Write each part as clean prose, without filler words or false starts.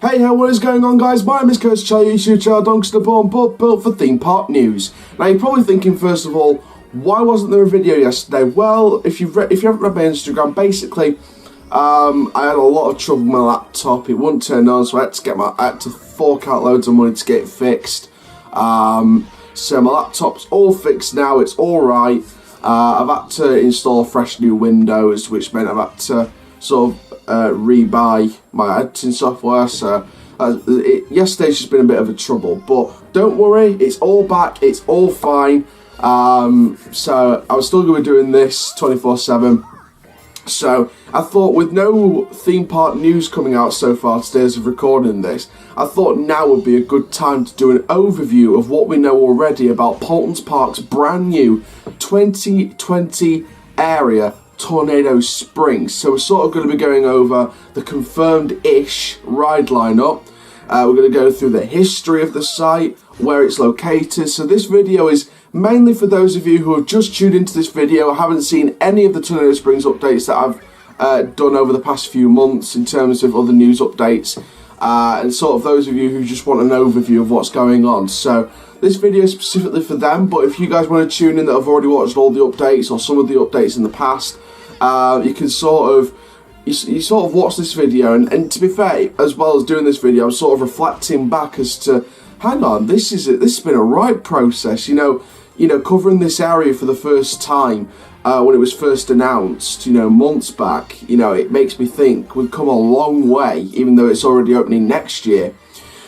Hey, what is going on, guys? My name is Coach Charlie, YouTube channel, Donks the Born, but built for Theme Park News. Now, you're probably thinking, first of all, why wasn't there a video yesterday? Well, if you haven't read my Instagram, basically, I had a lot of trouble with my laptop. It wouldn't turn on, so I had to fork out loads of money to get it fixed. So my laptop's all fixed now. It's all right. I've had to install fresh new Windows, which meant I've had to sort of rebuy my editing software. So yesterday's just been a bit of a trouble, but don't worry, it's all back. It's all fine. So I'm still going to be doing this 24/7. So I thought, with no theme park news coming out so far today as of recording this, I thought now would be a good time to do an overview of what we know already about Paultons Park's brand new 2020 area Tornado Springs. So we're sort of going to be going over the confirmed-ish ride lineup. We're going to go through the history of the site, where it's located. So this video is mainly for those of you who have just tuned into this video, haven't seen any of the Tornado Springs updates that I've done over the past few months in terms of other news updates, and sort of those of you who just want an overview of what's going on. So this video is specifically for them, but if you guys want to tune in that have already watched all the updates or some of the updates in the past, you can sort of watch this video, and to be fair, as well as doing this video, I'm sort of reflecting back as to, hang on, this has been a right process, you know, covering this area for the first time when it was first announced, months back. It makes me think we've come a long way, even though it's already opening next year.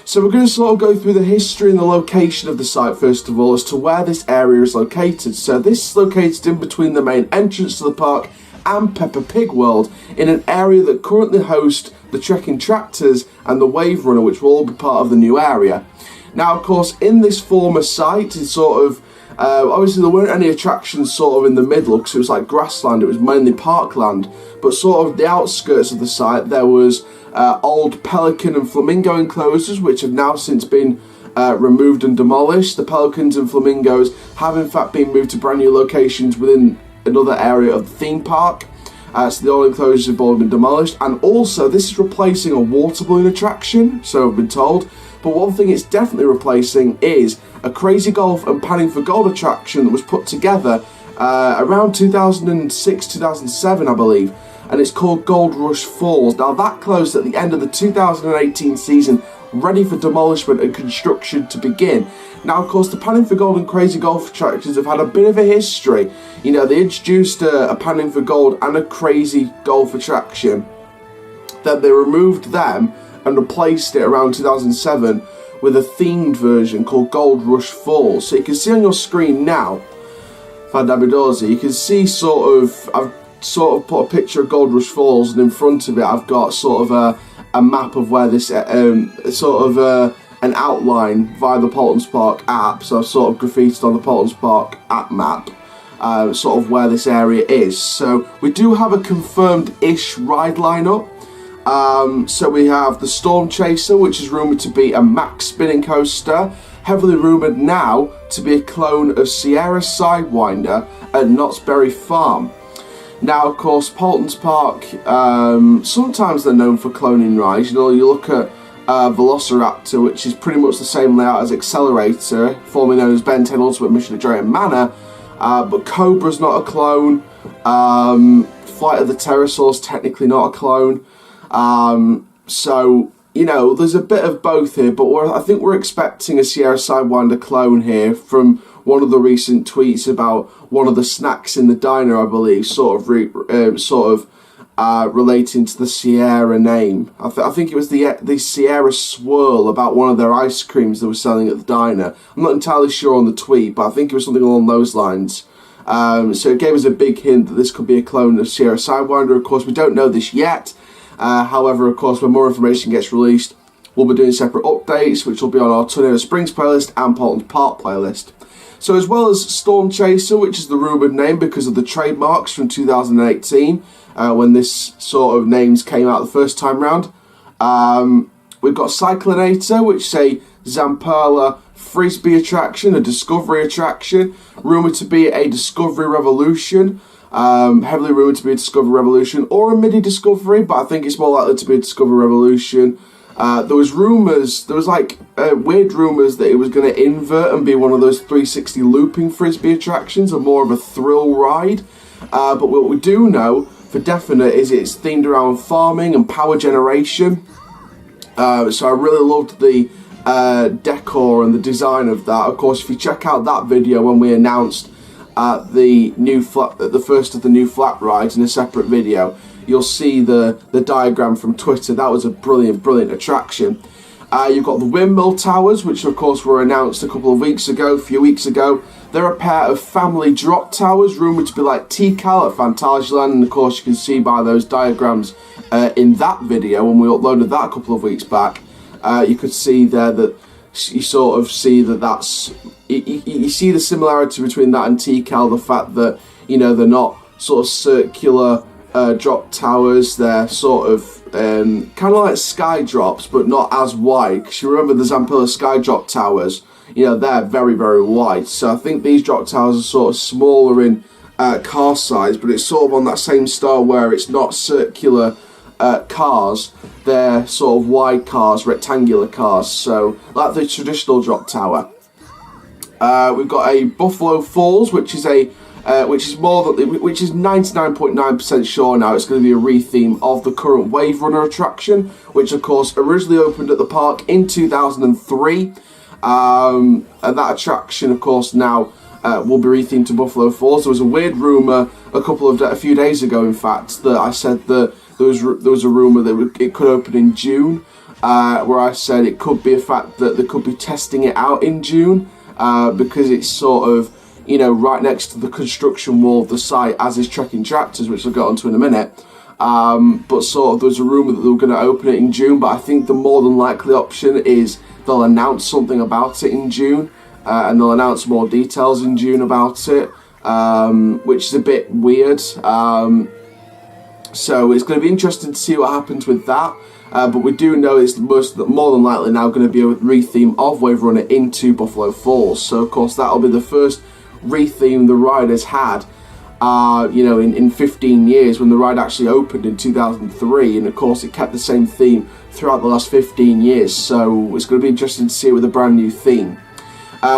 So we're going to sort of go through the history and the location of the site first of all, as to where this area is located. So this is located in between the main entrance to the park and Peppa Pig World, in an area that currently hosts the trekking tractors and the wave runner, which will all be part of the new area. Now, of course, in this former site, it's sort of obviously there weren't any attractions sort of in the middle, because it was like grassland, it was mainly parkland, but sort of the outskirts of the site there was old pelican and flamingo enclosures, which have now since been removed and demolished. The pelicans and flamingos have in fact been moved to brand new locations within another area of the theme park. So the old enclosures have all been demolished, and also this is replacing a water balloon attraction, so I've been told. But one thing it's definitely replacing is a Crazy Golf and Panning for Gold attraction that was put together around 2006, 2007, I believe, and it's called Gold Rush Falls. Now that closed at the end of the 2018 season, ready for demolishment and construction to begin. Now, of course, the Panning for Gold and Crazy Golf attractions have had a bit of a history. They introduced a Panning for Gold and a Crazy Golf attraction. Then they removed them and replaced it around 2007 with a themed version called Gold Rush Falls. So you can see on your screen now, Fandabidozi, you can see I've sort of put a picture of Gold Rush Falls, and in front of it I've got sort of a map of where this, an outline via the Paultons Park app. So I've sort of graffitied on the Paultons Park app map, sort of where this area is. So we do have a confirmed-ish ride lineup. So we have the Storm Chaser, which is rumoured to be a max spinning coaster, heavily rumoured now to be a clone of Sierra Sidewinder at Knott's Berry Farm. Now, of course, Paultons Park, sometimes they're known for cloning rides. You look at Velociraptor, which is pretty much the same layout as Accelerator, formerly known as Ben 10 Ultimate Mission at Giant Manor, but Cobra's not a clone. Flight of the Pterosaur's technically not a clone. So, there's a bit of both here, but I think we're expecting a Sierra Sidewinder clone here from one of the recent tweets about one of the snacks in the diner, I believe, relating to the Sierra name. I think it was the Sierra Swirl, about one of their ice creams they were selling at the diner. I'm not entirely sure on the tweet, but I think it was something along those lines. So it gave us a big hint that this could be a clone of Sierra Sidewinder. Of course, we don't know this yet. However, of course, when more information gets released, we'll be doing separate updates, which will be on our Tornado Springs playlist and Paultons Park playlist. So as well as Storm Chaser, which is the rumoured name because of the trademarks from 2018, when this sort of names came out the first time round, we've got Cyclonator, which is a Zamperla Frisbee attraction, a Discovery attraction, rumoured to be a Discovery Revolution, heavily rumoured to be a Discovery Revolution or a Midi Discovery, but I think it's more likely to be a Discovery Revolution. There was like weird rumours that it was going to invert and be one of those 360 looping frisbee attractions, and more of a thrill ride. But what we do know for definite is it's themed around farming and power generation. So I really loved the decor and the design of that. Of course, if you check out that video when we announced the first of the new flat rides in a separate video, you'll see the diagram from Twitter. That was a brilliant attraction. You've got the windmill towers, which of course were announced a few weeks ago. They're a pair of family drop towers, rumoured to be like TCAL at Fantasyland, and of course you can see by those diagrams in that video when we uploaded that a couple of weeks back. You could see there that you sort of see that you see the similarity between that and TCAL, the fact that, you know, they're not sort of circular drop towers. They're sort of kind of like sky drops, but not as wide, because you remember the Zampella sky drop towers, you know, they're very wide. So I think these drop towers are sort of smaller in car size, but it's sort of on that same style where it's not circular cars, they're sort of wide cars, rectangular cars, so like the traditional drop tower. We've got a Buffalo Falls, which is 99.9% sure now it's going to be a retheme of the current Wave Runner attraction, which of course originally opened at the park in 2003. And that attraction, of course, now will be rethemed to Buffalo Falls. There was a weird rumour a few days ago, in fact, that I said that there was a rumour that it could open in June, where I said it could be a fact that they could be testing it out in June, because it's sort of, you know, right next to the construction wall of the site, as is Trekking Tractors, which I'll get onto in a minute. But sort of there was a rumour that they were going to open it in June, but I think the more than likely option is they'll announce something about it in June, and they'll announce more details in June about it, which is a bit weird. So it's going to be interesting to see what happens with that. But we do know it's more than likely now going to be a retheme of Wave Runner into Buffalo Falls. So of course that'll be the first retheme the ride has had, you know, in 15 years, when the ride actually opened in 2003, and of course it kept the same theme throughout the last 15 years. So it's going to be interesting to see it with a brand new theme.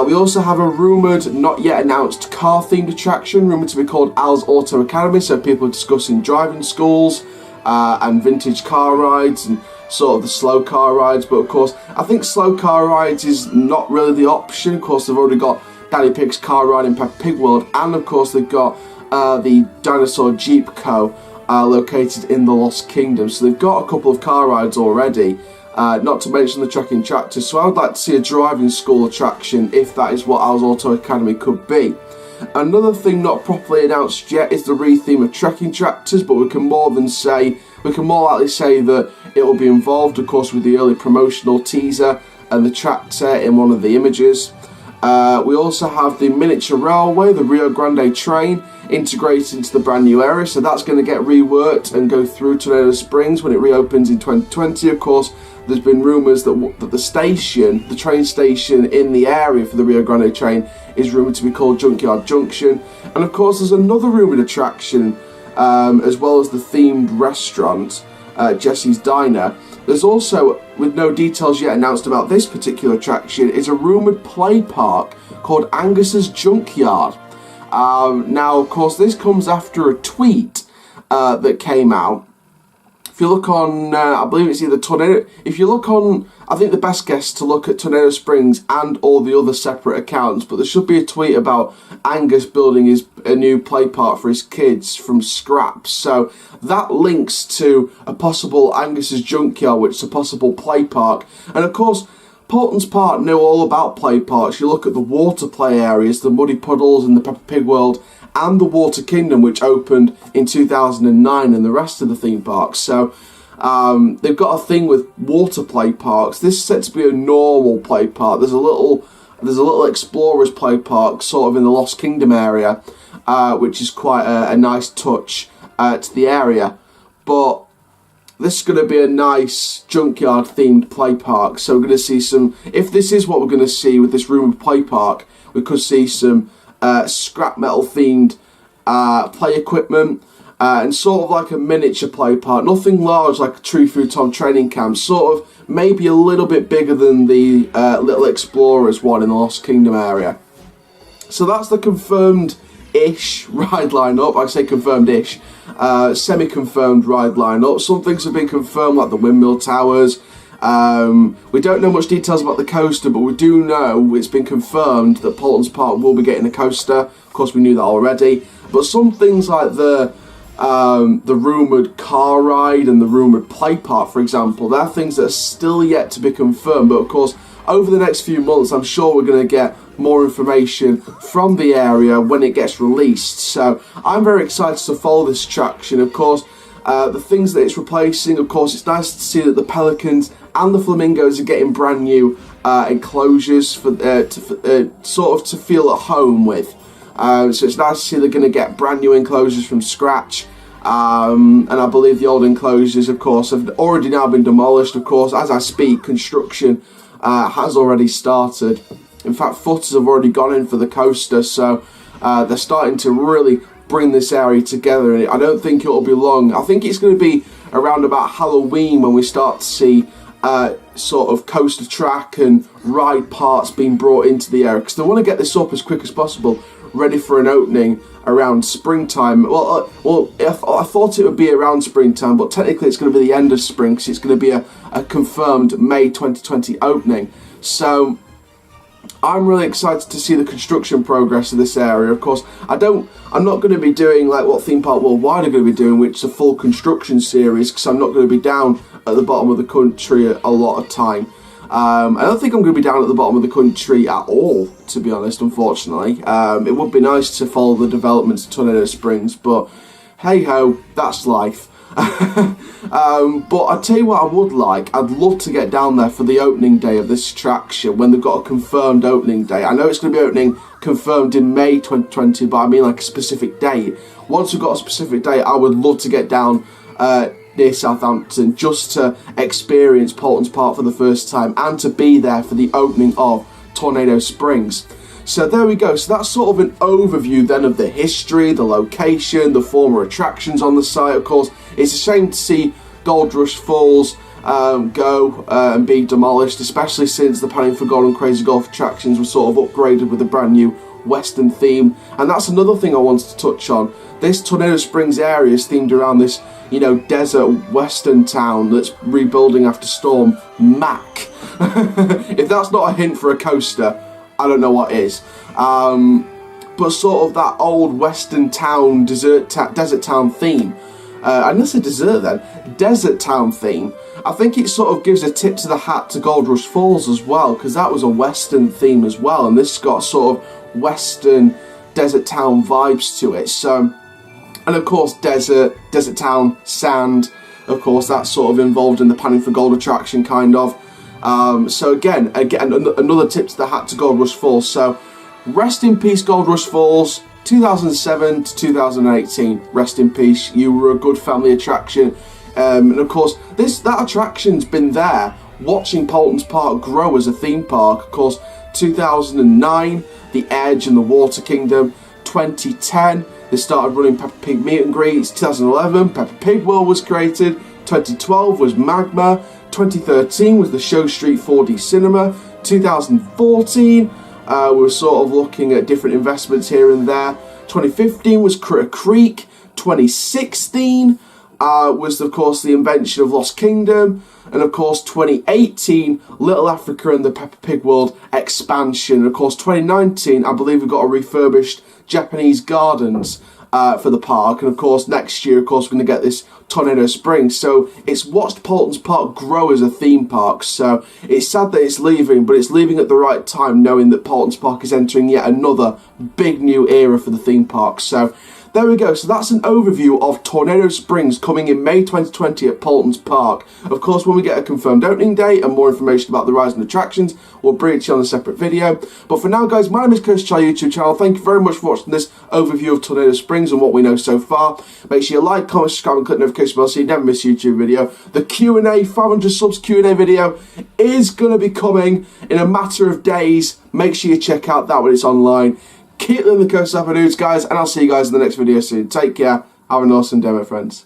We also have a rumoured, not yet announced, car-themed attraction, rumoured to be called Al's Auto Academy, so people are discussing driving schools and vintage car rides and sort of the slow car rides. But of course, I think slow car rides is not really the option. Of course, they've already got Daddy Pig's car ride in Peppa Pig World, and of course they've got the Dinosaur Jeep Co. Located in the Lost Kingdom. So they've got a couple of car rides already. Not to mention the Trekking Tractors, so I would like to see a driving school attraction if that is what Al's Auto Academy could be. Another thing not properly announced yet is the retheme of Trekking Tractors, but we can more likely say that it will be involved, of course, with the early promotional teaser and the tractor in one of the images. We also have the miniature railway, the Rio Grande train, integrated into the brand new area, so that's going to get reworked and go through Tornado Springs when it reopens in 2020. Of course, there's been rumours that the train station in the area for the Rio Grande train is rumoured to be called Junkyard Junction. And of course there's another rumoured attraction, as well as the themed restaurant, Jesse's Diner. There's also, with no details yet announced about this particular attraction, is a rumoured play park called Angus's Junkyard. Now, of course, this comes after a tweet that came out. If you look on, I believe it's either Tornado. If you look on, I think the best guess to look at Tornado Springs and all the other separate accounts, but there should be a tweet about Angus building a new play park for his kids from scraps. So that links to a possible Angus's Junkyard, which is a possible play park. And of course, Paultons Park know all about play parks. You look at the water play areas, the Muddy Puddles and the Peppa Pig World, and the Water Kingdom, which opened in 2009, and the rest of the theme parks. So they've got a thing with water play parks. This is set to be a normal play park. There's a little Explorers play park sort of in the Lost Kingdom area, which is quite a nice touch to the area. But this is going to be a nice junkyard themed play park. So we're going to see some, if this is what we're going to see with this rumoured play park, we could see some scrap metal themed play equipment, and sort of like a miniature play park. Nothing large like a True Futon training camp, sort of maybe a little bit bigger than the Little Explorers one in the Lost Kingdom area. So that's the confirmed-ish ride lineup. I say confirmed-ish, semi-confirmed ride lineup. Some things have been confirmed, like the windmill towers. We don't know much details about the coaster, but we do know it's been confirmed that Paultons Park will be getting a coaster. Of course, we knew that already. But some things like the rumoured car ride and the rumoured play park, for example, they're things that are still yet to be confirmed. But of course, over the next few months, I'm sure we're going to get more information from the area when it gets released. So I'm very excited to follow this attraction. Of course, the things that it's replacing, of course, it's nice to see that the pelicans and the flamingos are getting brand new enclosures for sort of to feel at home with. So it's nice to see they're going to get brand new enclosures from scratch. And I believe the old enclosures, of course, have already now been demolished. Of course, as I speak, construction has already started. In fact, footers have already gone in for the coaster, so they're starting to really bring this area together. And I don't think it'll be long. I think it's going to be around about Halloween when we start to see sort of coaster track and ride parts being brought into the area, because they want to get this up as quick as possible, ready for an opening around springtime. Well, I thought it would be around springtime, but technically it's going to be the end of spring, because it's going to be a confirmed May 2020 opening. So I'm really excited to see the construction progress of this area. Of course, I'm not going to be doing like what Theme Park Worldwide are going to be doing, which is a full construction series, because I'm not going to be down at the bottom of the country a lot of time. I don't think I'm going to be down at the bottom of the country at all, to be honest, unfortunately. It would be nice to follow the developments of Tornado Springs, but hey-ho, that's life. But I'll tell you what I would like. I'd love to get down there for the opening day of this attraction, when they've got a confirmed opening day. I know it's going to be opening confirmed in May 2020, but I mean like a specific date. Once we've got a specific date, I would love to get down near Southampton just to experience Paultons Park for the first time and to be there for the opening of Tornado Springs. So there we go. So that's sort of an overview then of the history, the location, the former attractions on the site. Of course, it's a shame to see Gold Rush Falls go and be demolished, especially since the Panning for Gold and Crazy Golf attractions were sort of upgraded with a brand new Western theme. And that's another thing I wanted to touch on. This Tornado Springs area is themed around this, you know, desert western town that's rebuilding after Storm Mac. If that's not a hint for a coaster, I don't know what is. But sort of that old western town, desert town theme. I didn't say dessert then, desert town theme. I think it sort of gives a tip to the hat to Gold Rush Falls as well, because that was a western theme as well, and this got sort of western desert town vibes to it. So, and of course desert town, sand, of course that's sort of involved in the Panning for Gold attraction kind of. So again another tip to the hat to Gold Rush Falls. So rest in peace Gold Rush Falls, 2007 to 2018, rest in peace, you were a good family attraction. And of course that attraction's been there watching Paultons Park grow as a theme park. Of course 2009 The Edge and the Water Kingdom, 2010 they started running Peppa Pig meet and greets, 2011 Peppa Pig World was created, 2012 was Magma, 2013 was the Show Street 4D Cinema, 2014 we were sort of looking at different investments here and there, 2015 was Critter Creek, 2016 was of course the invention of Lost Kingdom, and of course 2018 Little Africa and the Peppa Pig World expansion. And of course 2019 I believe we've got a refurbished Japanese gardens for the park, and of course next year of course we're going to get this Tornado Springs. So it's watched Paultons Park grow as a theme park. So it's sad that it's leaving, but it's leaving at the right time, knowing that Paultons Park is entering yet another big new era for the theme park. So there we go. So that's an overview of Tornado Springs coming in May 2020 at Paultons Park. Of course, when we get a confirmed opening date and more information about the rides and attractions, we'll bring it to you on a separate video. But for now, guys, my name is Chris Charlie YouTube channel. Thank you very much for watching this overview of Tornado Springs and what we know so far. Make sure you like, comment, subscribe, and click the notification bell so you never miss a YouTube video. The Q&A, 500 subs Q&A video is going to be coming in a matter of days. Make sure you check out that when it's online. Keep living the coast up, dudes, guys, and I'll see you guys in the next video soon. Take care. Have an awesome day, my friends.